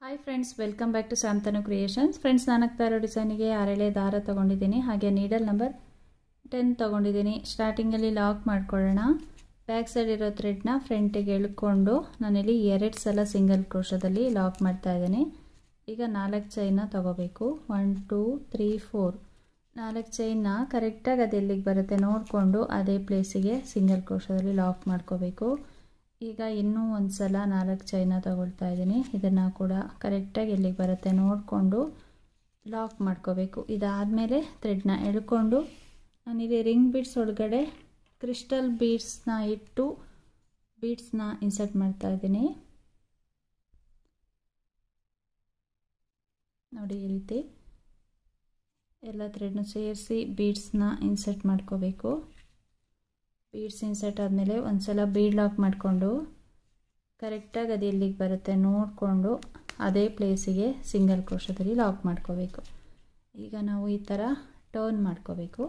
Hi friends, welcome back to Shantanu Creations. Friends, ನಾನು ಹಾಕ್ತಾ ಇರೋ ಡಿಸೈನಿಗೆ 6 ಎಳೆ ದಾರ ತೊಗೊಂಡಿದ್ದೀನಿ. ಹಾಗೆ ನೀಡಲ್ ನಂಬರ್ 10 ತೊಗೊಂಡಿದ್ದೀನಿ. ಸ್ಟಾರ್ಟಿಂಗಲ್ಲಿ ಲಾಕ್ ಮಾಡ್ಕೊಳ್ಳೋಣ. ಬ್ಯಾಕ್ ಸೈಡ್ ಇರೋ ಥ್ರೆಡ್ನ ಫ್ರಂಟಿಗೆ ಎಳ್ಕೊಂಡು ನಾನಿಲ್ಲಿ 2 ಸಲ ಸಿಂಗಲ್ ಕ್ರೋಶದಲ್ಲಿ ಲಾಕ್ ಮಾಡ್ತಾ ಇದ್ದೀನಿ. ಈಗ 4 ಚೈನ್ನ ತೊಗೋಬೇಕು. 1 2 3 4 4 ಚೈನ್ನ ಕರೆಕ್ಟಾಗಿ ಅದು ಎಲ್ಲಿಗೆ ಬರುತ್ತೆ ನೋಡಿಕೊಂಡು ಅದೇ ಪ್ಲೇಸಿಗೆ ಸಿಂಗಲ್ ಕ್ರೋಶದಲ್ಲಿ ಲಾಕ್ ಮಾಡ್ಕೋಬೇಕು. ಈಗ ಇನ್ನೂ ಒಂದು ಸಲ 4 ಚೈನ ತಗೊಳ್ತಾ ಇದ್ದೀನಿ. ಇದನ್ನು ಕೂಡ ಕರೆಕ್ಟಾಗಿ ಎಲ್ಲಿಗೆ ಬರುತ್ತೆ ನೋಡಿಕೊಂಡು ಲಾಕ್ ಮಾಡ್ಕೋಬೇಕು. ಇದಾದಮೇಲೆ ಥ್ರೆಡ್ನ ಎಳ್ಕೊಂಡು ನಾನಿಲ್ಲಿ ರಿಂಗ್ ಬೀಡ್ಸ್ ಒಳಗಡೆ ಕ್ರಿಸ್ಟಲ್ ಬೀಡ್ಸ್ನ ಇಟ್ಟು ಬೀಡ್ಸ್ನ ಇನ್ಸರ್ಟ್ ಮಾಡ್ತಾ ಇದ್ದೀನಿ. ನೋಡಿ, ಈ ರೀತಿ ಎಲ್ಲ ಥ್ರೆಡ್ನ ಸೇರಿಸಿ ಬೀಡ್ಸ್ನ ಇನ್ಸರ್ಟ್ ಮಾಡ್ಕೋಬೇಕು. ಬೀಡ್ಸ್ ಇನ್ಸರ್ಟ್ ಆದಮೇಲೆ ಒಂದು ಸಲ ಬೀಡ್ ಲಾಕ್ ಮಾಡಿಕೊಂಡು ಕರೆಕ್ಟಾಗಿ ಅದು ಎಲ್ಲಿಗೆ ಬರುತ್ತೆ ನೋಡಿಕೊಂಡು ಅದೇ ಪ್ಲೇಸಿಗೆ ಸಿಂಗಲ್ ಕ್ರೋಶದಲ್ಲಿ ಲಾಕ್ ಮಾಡ್ಕೋಬೇಕು. ಈಗ ನಾವು ಈ ಥರ ಟರ್ನ್ ಮಾಡ್ಕೋಬೇಕು.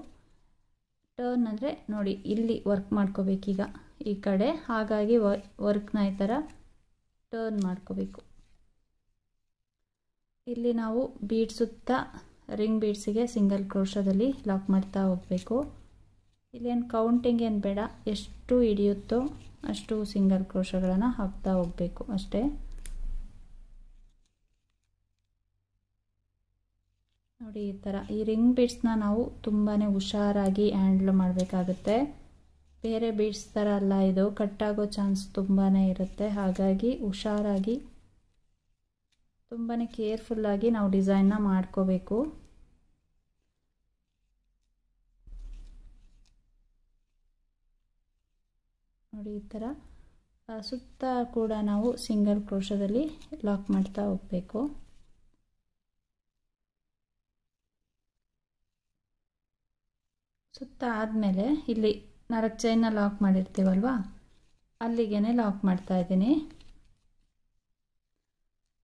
ಟರ್ನ್ ಅಂದರೆ ನೋಡಿ, ಇಲ್ಲಿ ವರ್ಕ್ ಮಾಡ್ಕೋಬೇಕೀಗ ಈ ಕಡೆ. ಹಾಗಾಗಿ ವರ್ಕ್ನ ಈ ಥರ ಟರ್ನ್ ಮಾಡ್ಕೋಬೇಕು. ಇಲ್ಲಿ ನಾವು ಬೀಡ್ ಸುತ್ತ ರಿಂಗ್ ಬೀಡ್ಸಿಗೆ ಸಿಂಗಲ್ ಕ್ರೋಶದಲ್ಲಿ ಲಾಕ್ ಮಾಡ್ತಾ ಹೋಗಬೇಕು. ಇಲ್ಲೇನು ಕೌಂಟಿಂಗ್ ಏನು ಬೇಡ, ಎಷ್ಟು ಹಿಡಿಯುತ್ತೋ ಅಷ್ಟು ಸಿಂಗಲ್ ಕ್ರೋಶಗಳನ್ನು ಹಾಕ್ತಾ ಹೋಗಬೇಕು ಅಷ್ಟೇ. ನೋಡಿ, ಈ ಥರ ಈ ರಿಂಗ್ ಬೀಡ್ಸ್ನ ನಾವು ತುಂಬಾ ಹುಷಾರಾಗಿ ಹ್ಯಾಂಡಲ್ ಮಾಡಬೇಕಾಗುತ್ತೆ. ಬೇರೆ ಬೀಡ್ಸ್ ಥರ ಅಲ್ಲ, ಇದು ಕಟ್ಟಾಗೋ ಚಾನ್ಸ್ ತುಂಬಾ ಇರುತ್ತೆ. ಹಾಗಾಗಿ ಹುಷಾರಾಗಿ ತುಂಬಾ ಕೇರ್ಫುಲ್ಲಾಗಿ ನಾವು ಡಿಸೈನ್ನ ಮಾಡ್ಕೋಬೇಕು. ನೋಡಿ, ಈ ಥರ ಸುತ್ತ ಕೂಡ ನಾವು ಸಿಂಗಲ್ ಕ್ರೋಶದಲ್ಲಿ ಲಾಕ್ ಮಾಡ್ತಾ ಹೋಗಬೇಕು. ಸುತ್ತ ಆದಮೇಲೆ ಇಲ್ಲಿ 4 ಚೈನ್ನ ಲಾಕ್ ಮಾಡಿರ್ತೀವಲ್ವ, ಅಲ್ಲಿಗೆ ಲಾಕ್ ಮಾಡ್ತಾ ಇದ್ದೀನಿ.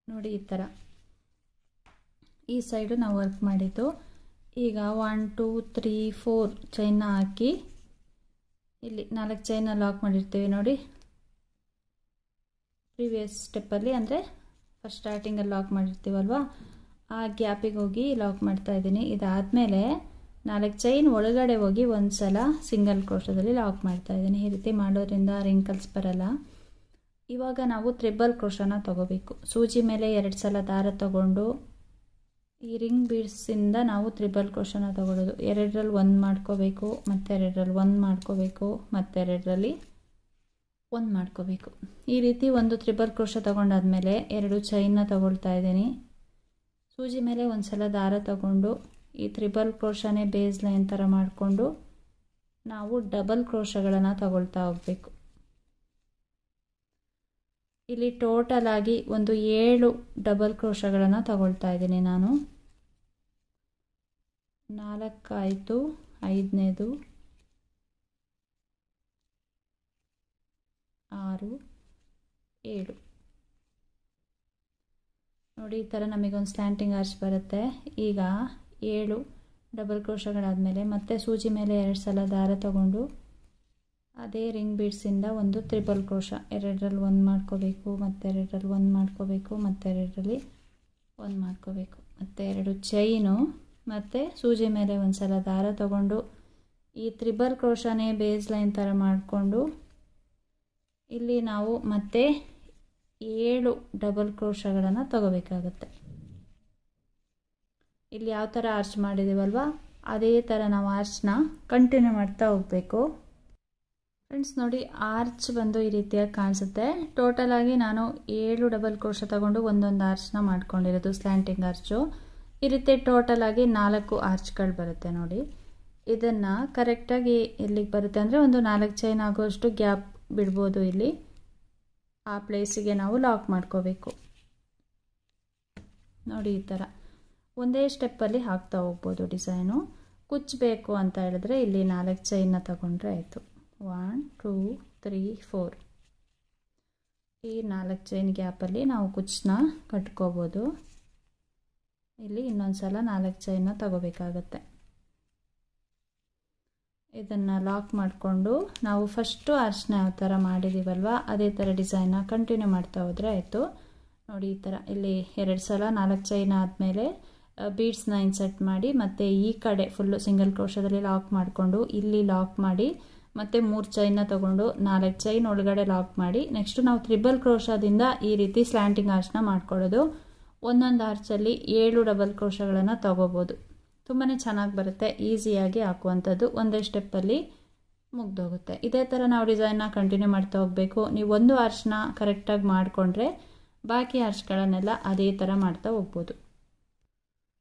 ನೋಡಿ, ಈ ಥರ ಈ ಸೈಡು ನಾವು ವರ್ಕ್ ಮಾಡಿದ್ದು. ಈಗ 1 2 3 4 ಚೈನ್ನ ಹಾಕಿ ಇಲ್ಲಿ 4 ಚೈನ್ನ ಲಾಕ್ ಮಾಡಿರ್ತೀವಿ. ನೋಡಿ, ಪ್ರೀವಿಯಸ್ ಸ್ಟೆಪ್ಪಲ್ಲಿ ಅಂದರೆ ಫಸ್ಟ್ ಸ್ಟಾರ್ಟಿಂಗಲ್ಲಿ ಲಾಕ್ ಮಾಡಿರ್ತೀವಲ್ವ, ಆ ಗ್ಯಾಪಿಗೆ ಹೋಗಿ ಲಾಕ್ ಮಾಡ್ತಾ ಇದ್ದೀನಿ. ಇದಾದಮೇಲೆ 4 ಚೈನ್ ಒಳಗಡೆ ಹೋಗಿ ಒಂದು ಸಲ ಸಿಂಗಲ್ ಕ್ರೋಶದಲ್ಲಿ ಲಾಕ್ ಮಾಡ್ತಾ ಇದ್ದೀನಿ. ಈ ರೀತಿ ಮಾಡೋದ್ರಿಂದ ರಿಂಕಲ್ಸ್ ಬರಲ್ಲ. ಇವಾಗ ನಾವು ತ್ರಿಬಲ್ ಕ್ರೋಶನ ತಗೋಬೇಕು. ಸೂಜಿ ಮೇಲೆ 2 ಸಲ ದಾರ ತಗೊಂಡು ಈ ರಿಂಗ್ ಬೀಡ್ಸಿಂದ ನಾವು ತ್ರಿಬಲ್ ಕ್ರೋಶನ ತಗೊಳ್ಳೋದು. 2ರಲ್ಲಿ 1 ಮಾಡ್ಕೋಬೇಕು, ಮತ್ತು 2ರಲ್ಲಿ 1 ಮಾಡ್ಕೋಬೇಕು, ಮತ್ತು 2ರಲ್ಲಿ 1 ಮಾಡ್ಕೋಬೇಕು. ಈ ರೀತಿ ಒಂದು ತ್ರಿಬಲ್ ಕ್ರೋಶ ತಗೊಂಡಾದ್ಮೇಲೆ 2 ಚೈನ್ನ ತಗೊಳ್ತಾ ಇದ್ದೀನಿ. ಸೂಜಿ ಮೇಲೆ 1 ಸಲ ದಾರ ತಗೊಂಡು ಈ ತ್ರಿಬಲ್ ಕ್ರೋಶನೇ ಬೇಸ್ ಲೈನ್ ಥರ ಮಾಡಿಕೊಂಡು ನಾವು ಡಬಲ್ ಕ್ರೋಶಗಳನ್ನು ತಗೊಳ್ತಾ ಹೋಗಬೇಕು. ಇಲ್ಲಿ ಟೋಟಲ್ ಆಗಿ ಒಂದು 7 ಡಬಲ್ ಕ್ರೋಶಗಳನ್ನು ತಗೊಳ್ತಾ ಇದ್ದೀನಿ ನಾನು. 4 ಆಯಿತು, 5ನೇದು 6 7. ನೋಡಿ, ಈ ಥರ ನಮಗೊಂದು ಸ್ಲ್ಯಾಂಟಿಂಗ್ ಆರ್ಚ್ ಬರುತ್ತೆ. ಈಗ 7 ಡಬಲ್ ಕ್ರೋಶಗಳಾದಮೇಲೆ ಮತ್ತೆ ಸೂಜಿ ಮೇಲೆ 2 ಸಲ ದಾರ ತಗೊಂಡು ಅದೇ ರಿಂಗ್ ಬೀಡ್ಸಿಂದ ಒಂದು ತ್ರಿಬಲ್ ಕ್ರೋಶ 2ರಲ್ಲಿ 1 ಮಾಡ್ಕೋಬೇಕು, ಮತ್ತು 2ರಲ್ಲಿ 1 ಮಾಡ್ಕೋಬೇಕು, ಮತ್ತು 2ರಲ್ಲಿ 1 ಮಾಡ್ಕೋಬೇಕು, ಮತ್ತು 2 ಚೈನು, ಮತ್ತು ಸೂಜಿ ಮೇಲೆ 1 ಸಲ ದಾರ ತಗೊಂಡು ಈ ತ್ರಿಬಲ್ ಕ್ರೋಶನೇ ಬೇಸ್ ಲೈನ್ ಥರ ಮಾಡಿಕೊಂಡು ಇಲ್ಲಿ ನಾವು ಮತ್ತೆ 7 ಡಬಲ್ ಕ್ರೋಶಗಳನ್ನು ತಗೋಬೇಕಾಗುತ್ತೆ. ಇಲ್ಲಿ ಯಾವ ಥರ ಆರ್ಚ್ ಮಾಡಿದ್ದೀವಲ್ವ ಅದೇ ಥರ ನಾವು ಆರ್ಚ್ನ ಕಂಟಿನ್ಯೂ ಮಾಡ್ತಾ ಹೋಗಬೇಕು. ಫ್ರೆಂಡ್ಸ್, ನೋಡಿ, ಆರ್ಚ್ ಬಂದು ಈ ರೀತಿಯಾಗಿ ಕಾಣಿಸುತ್ತೆ. ಟೋಟಲ್ ಆಗಿ ನಾನು 7 ಡಬಲ್ ಕ್ರೋಶ ತಗೊಂಡು ಒಂದೊಂದು ಆರ್ಚ್ನ ಮಾಡ್ಕೊಂಡಿರೋದು, ಸ್ಲ್ಯಾಂಟಿಂಗ್ ಆರ್ಚು. ಈ ರೀತಿ ಟೋಟಲ್ ಆಗಿ 4 ಆರ್ಚ್ಗಳು ಬರುತ್ತೆ. ನೋಡಿ, ಇದನ್ನು ಕರೆಕ್ಟಾಗಿ ಎಲ್ಲಿಗೆ ಬರುತ್ತೆ ಅಂದರೆ ಒಂದು 4 ಚೈನ್ ಆಗೋಷ್ಟು ಗ್ಯಾಪ್ ಬಿಡ್ಬೋದು. ಇಲ್ಲಿ ಆ ಪ್ಲೇಸಿಗೆ ನಾವು ಲಾಕ್ ಮಾಡ್ಕೋಬೇಕು. ನೋಡಿ, ಈ ಥರ ಒಂದೇ ಸ್ಟೆಪ್ಪಲ್ಲಿ ಹಾಕ್ತಾ ಹೋಗ್ಬೋದು ಡಿಸೈನು. ಕುಚ್ಚಬೇಕು ಅಂತ ಹೇಳಿದ್ರೆ ಇಲ್ಲಿ 4 ಚೈನ್ನ ತಗೊಂಡ್ರೆ ಆಯಿತು. 1 2 3 4 ಈ 4 ಚೈನ್ ಗ್ಯಾಪಲ್ಲಿ ನಾವು ಕುಚ್ಚನ್ನ ಕಟ್ಕೋಬೋದು. ಇಲ್ಲಿ ಇನ್ನೊಂದು ಸಲ 4 ಚೈನ್ನ ತಗೋಬೇಕಾಗತ್ತೆ. ಇದನ್ನು ಲಾಕ್ ಮಾಡಿಕೊಂಡು ನಾವು ಫಸ್ಟು ಆರ್ಚ್ನ ಯಾವ ಥರ ಮಾಡಿದ್ದೀವಲ್ವ ಅದೇ ಥರ ಡಿಸೈನ್ನ ಕಂಟಿನ್ಯೂ ಮಾಡ್ತಾ ಹೋದರೆ ಆಯಿತು. ನೋಡಿ ಈ ಥರ ಇಲ್ಲಿ 2 ಸಲ 4 ಚೈನ್ ಆದಮೇಲೆ ಬೀಡ್ಸ್ನ ಇನ್ಸರ್ಟ್ ಮಾಡಿ ಮತ್ತು ಈ ಕಡೆ ಫುಲ್ಲು ಸಿಂಗಲ್ ಕ್ರೋಶದಲ್ಲಿ ಲಾಕ್ ಮಾಡಿಕೊಂಡು ಇಲ್ಲಿ ಲಾಕ್ ಮಾಡಿ ಮತ್ತು 3 ಚೈನ್ನ ತೊಗೊಂಡು 4 ಚೈನ್ ಒಳಗಡೆ ಲಾಕ್ ಮಾಡಿ ನೆಕ್ಸ್ಟು ನಾವು ತ್ರಿಬಲ್ ಕ್ರೋಶದಿಂದ ಈ ರೀತಿ ಸ್ಲ್ಯಾಂಟಿಂಗ್ ಆರ್ಚ್ನ ಮಾಡ್ಕೊಳ್ಳೋದು. ಒಂದೊಂದು ಆರ್ಚಲ್ಲಿ 7 ಡಬಲ್ ಕ್ರೋಶಗಳನ್ನು ತೊಗೋಬೋದು. ತುಂಬಾ ಚೆನ್ನಾಗಿ ಬರುತ್ತೆ, ಈಸಿಯಾಗಿ ಹಾಕುವಂಥದ್ದು, ಒಂದೇ ಸ್ಟೆಪ್ಪಲ್ಲಿ ಮುಗ್ದೋಗುತ್ತೆ. ಇದೇ ಥರ ನಾವು ಡಿಸೈನ್ನ ಕಂಟಿನ್ಯೂ ಮಾಡ್ತಾ ಹೋಗಬೇಕು. ನೀವು ಒಂದು ಆರ್ಚ್ನ ಕರೆಕ್ಟಾಗಿ ಮಾಡಿಕೊಂಡ್ರೆ ಬಾಕಿ ಆರ್ಚ್ಗಳನ್ನೆಲ್ಲ ಅದೇ ಥರ ಮಾಡ್ತಾ ಹೋಗ್ಬೋದು.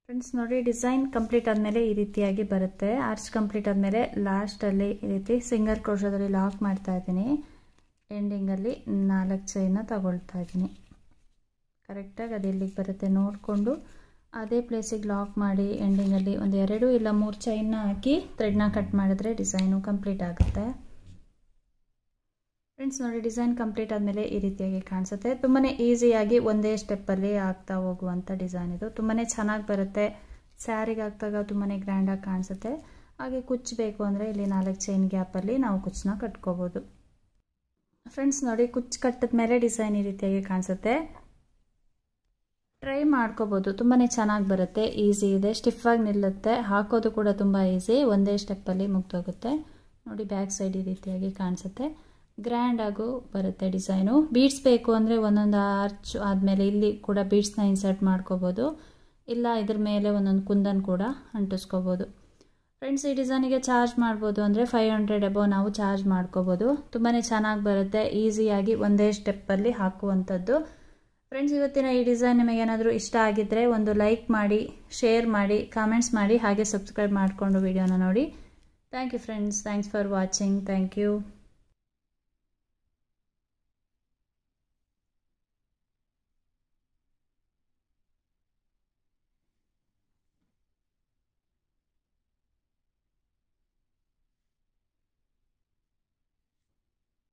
ಫ್ರೆಂಡ್ಸ್ ನೋಡಿ, ಡಿಸೈನ್ ಕಂಪ್ಲೀಟ್ ಆದಮೇಲೆ ಈ ರೀತಿಯಾಗಿ ಬರುತ್ತೆ. ಆರ್ಚ್ ಕಂಪ್ಲೀಟ್ ಆದಮೇಲೆ ಲಾಸ್ಟಲ್ಲಿ ಈ ರೀತಿ ಸಿಂಗಲ್ ಕ್ರೋಶದಲ್ಲಿ ಲಾಕ್ ಮಾಡ್ತಾ ಇದ್ದೀನಿ. ಎಂಡಿಂಗಲ್ಲಿ 4 ಚೈನ್ನ ತಗೊಳ್ತಾ ಇದ್ದೀನಿ. ಕರೆಕ್ಟಾಗಿ ಅದು ಎಲ್ಲಿಗೆ ಬರುತ್ತೆ ನೋಡಿಕೊಂಡು ಅದೇ ಪ್ಲೇಸಿಗೆ ಲಾಕ್ ಮಾಡಿ ಎಂಡಿಂಗಲ್ಲಿ ಒಂದು 2 ಇಲ್ಲ 3 ಚೈನ್ನ ಹಾಕಿ ಥ್ರೆಡ್ನ ಕಟ್ ಮಾಡಿದ್ರೆ ಡಿಸೈನು ಕಂಪ್ಲೀಟ್ ಆಗುತ್ತೆ. ಫ್ರೆಂಡ್ಸ್ ನೋಡಿ, ಡಿಸೈನ್ ಕಂಪ್ಲೀಟ್ ಆದಮೇಲೆ ಈ ರೀತಿಯಾಗಿ ಕಾಣಿಸುತ್ತೆ. ತುಂಬಾ ಈಸಿಯಾಗಿ ಒಂದೇ ಸ್ಟೆಪ್ಪಲ್ಲಿ ಆಗ್ತಾ ಹೋಗುವಂಥ ಡಿಸೈನ್ ಇದು. ತುಂಬಾ ಚೆನ್ನಾಗಿ ಬರುತ್ತೆ. ಸ್ಯಾರಿಗೆ ಹಾಕಿದಾಗ ತುಂಬಾ ಗ್ರ್ಯಾಂಡಾಗಿ ಕಾಣಿಸುತ್ತೆ. ಹಾಗೆ ಕುಚ್ಚು ಬೇಕು ಅಂದರೆ ಇಲ್ಲಿ 4 ಚೈನ್ ಗ್ಯಾಪಲ್ಲಿ ನಾವು ಕುಚ್ಚನ್ನ ಕಟ್ಕೋಬೋದು. ಫ್ರೆಂಡ್ಸ್ ನೋಡಿ, ಕುಚ್ಚು ಕಟ್ಟಿದ ಮೇಲೆ ಡಿಸೈನ್ ಈ ರೀತಿಯಾಗಿ ಕಾಣಿಸುತ್ತೆ. ಟ್ರೈ ಮಾಡ್ಕೋಬೋದು, ತುಂಬಾ ಚೆನ್ನಾಗಿ ಬರುತ್ತೆ, ಈಸಿ ಇದೆ, ಸ್ಟಿಫಾಗಿ ನಿಲ್ಲುತ್ತೆ, ಹಾಕೋದು ಕೂಡ ತುಂಬ ಈಸಿ, ಒಂದೇ ಸ್ಟೆಪ್ಪಲ್ಲಿ ಮುಗ್ದೋಗುತ್ತೆ. ನೋಡಿ ಬ್ಯಾಕ್ ಸೈಡ್ ಈ ರೀತಿಯಾಗಿ ಕಾಣಿಸುತ್ತೆ, ಗ್ರ್ಯಾಂಡಾಗೂ ಬರುತ್ತೆ ಡಿಸೈನು. ಬೀಡ್ಸ್ ಬೇಕು ಅಂದರೆ ಒಂದೊಂದು ಆರ್ಚ್ ಆದಮೇಲೆ ಇಲ್ಲಿ ಕೂಡ ಬೀಡ್ಸ್ನ ಇನ್ಸರ್ಟ್ ಮಾಡ್ಕೋಬೋದು, ಇಲ್ಲ ಇದ್ರ ಮೇಲೆ ಒಂದೊಂದು ಕುಂದನ್ ಕೂಡ ಅಂಟಿಸ್ಕೋಬೋದು. ಫ್ರೆಂಡ್ಸ್ ಈ ಡಿಸೈನಿಗೆ ಚಾರ್ಜ್ ಮಾಡ್ಬೋದು ಅಂದರೆ 500 ಅಬೌವ್ ನಾವು ಚಾರ್ಜ್ ಮಾಡ್ಕೋಬೋದು. ತುಂಬಾ ಚೆನ್ನಾಗಿ ಬರುತ್ತೆ, ಈಸಿಯಾಗಿ ಒಂದೇ ಸ್ಟೆಪ್ಪಲ್ಲಿ ಹಾಕುವಂಥದ್ದು. ಫ್ರೆಂಡ್ಸ್ ಇವತ್ತಿನ ಈ ಡಿಸೈನ್ ನಿಮಗೆ ಏನಾದರೂ ಇಷ್ಟ ಆಗಿದ್ದರೆ ಒಂದು ಲೈಕ್ ಮಾಡಿ, ಶೇರ್ ಮಾಡಿ, ಕಾಮೆಂಟ್ಸ್ ಮಾಡಿ, ಹಾಗೆ ಸಬ್ಸ್ಕ್ರೈಬ್ ಮಾಡಿಕೊಂಡು ವಿಡಿಯೋನ ನೋಡಿ. Thank you friends, thanks for watching, thank you.